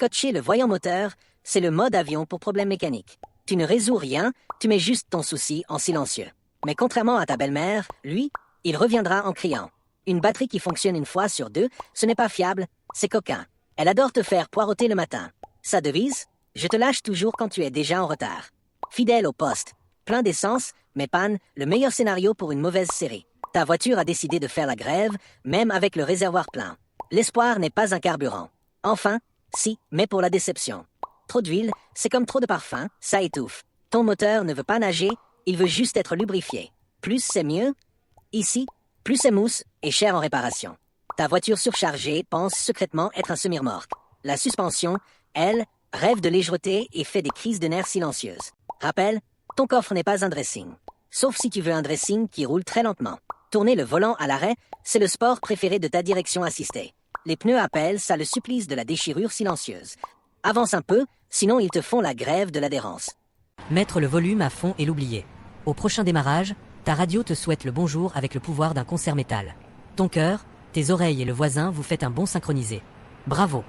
Scotcher le voyant moteur, c'est le mode avion pour problème mécanique. Tu ne résous rien, tu mets juste ton souci en silencieux. Mais contrairement à ta belle-mère, lui, il reviendra en criant. Une batterie qui fonctionne une fois sur deux, ce n'est pas fiable, c'est coquin. Elle adore te faire poireauter le matin. Sa devise? Je te lâche toujours quand tu es déjà en retard. Fidèle au poste. Plein d'essence, mais panne, le meilleur scénario pour une mauvaise série. Ta voiture a décidé de faire la grève, même avec le réservoir plein. L'espoir n'est pas un carburant. Enfin, si, mais pour la déception. Trop d'huile, c'est comme trop de parfum, ça étouffe. Ton moteur ne veut pas nager, il veut juste être lubrifié. Plus c'est mieux. Ici, plus c'est mousse et cher en réparation. Ta voiture surchargée pense secrètement être un semi-remorque. La suspension, elle, rêve de légèreté et fait des crises de nerfs silencieuses. Rappel, ton coffre n'est pas un dressing. Sauf si tu veux un dressing qui roule très lentement. Tourner le volant à l'arrêt, c'est le sport préféré de ta direction assistée. Les pneus appellent, ça le supplice de la déchirure silencieuse. Avance un peu, sinon ils te font la grève de l'adhérence. Mettre le volume à fond et l'oublier. Au prochain démarrage, ta radio te souhaite le bonjour avec le pouvoir d'un concert métal. Ton cœur, tes oreilles et le voisin vous faites un bond synchronisé. Bravo.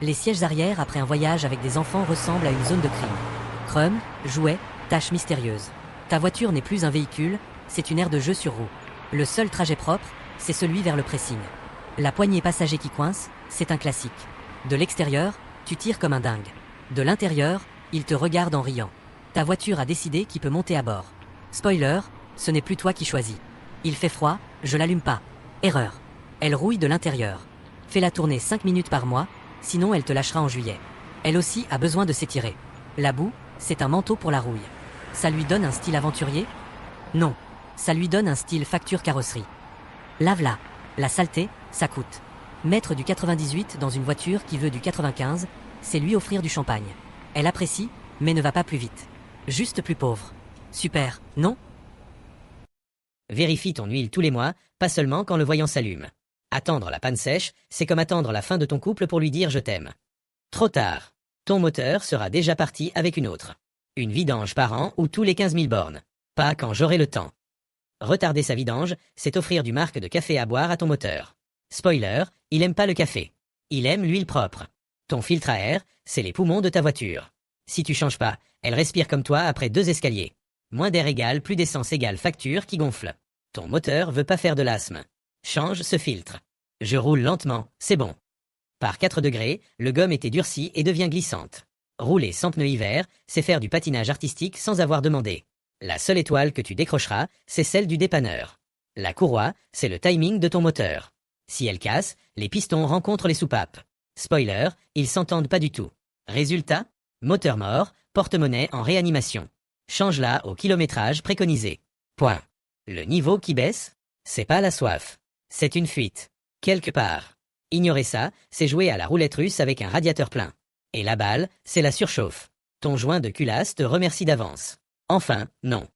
Les sièges arrière après un voyage avec des enfants ressemblent à une zone de crime. Crum, jouets, tâches mystérieuses. Ta voiture n'est plus un véhicule, c'est une aire de jeu sur roue. Le seul trajet propre, c'est celui vers le pressing. La poignée passager qui coince, c'est un classique. De l'extérieur, tu tires comme un dingue. De l'intérieur, il te regarde en riant. Ta voiture a décidé qui peut monter à bord. Spoiler, ce n'est plus toi qui choisis. Il fait froid, je l'allume pas. Erreur. Elle rouille de l'intérieur. Fais-la tourner 5 minutes par mois, sinon elle te lâchera en juillet. Elle aussi a besoin de s'étirer. La boue, c'est un manteau pour la rouille. Ça lui donne un style aventurier? Non. Ça lui donne un style facture carrosserie. Lave-la. La saleté, ça coûte. Mettre du 98 dans une voiture qui veut du 95, c'est lui offrir du champagne. Elle apprécie, mais ne va pas plus vite. Juste plus pauvre. Super, non? Vérifie ton huile tous les mois, pas seulement quand le voyant s'allume. Attendre la panne sèche, c'est comme attendre la fin de ton couple pour lui dire je t'aime. Trop tard. Ton moteur sera déjà parti avec une autre. Une vidange par an ou tous les 15 000 bornes. Pas quand j'aurai le temps. Retarder sa vidange, c'est offrir du marque de café à boire à ton moteur. Spoiler, il aime pas le café. Il aime l'huile propre. Ton filtre à air, c'est les poumons de ta voiture. Si tu changes pas, elle respire comme toi après 2 escaliers. Moins d'air égale plus d'essence égale facture qui gonfle. Ton moteur veut pas faire de l'asthme. Change ce filtre. Je roule lentement, c'est bon. Par 4 degrés, le gomme était durci et devient glissante. Rouler sans pneus hiver, c'est faire du patinage artistique sans avoir demandé. La seule étoile que tu décrocheras, c'est celle du dépanneur. La courroie, c'est le timing de ton moteur. Si elle casse, les pistons rencontrent les soupapes. Spoiler, ils s'entendent pas du tout. Résultat, moteur mort, porte-monnaie en réanimation. Change-la au kilométrage préconisé. Point. Le niveau qui baisse, c'est pas la soif. C'est une fuite. Quelque part. Ignorer ça, c'est jouer à la roulette russe avec un radiateur plein. Et la balle, c'est la surchauffe. Ton joint de culasse te remercie d'avance. Enfin, non.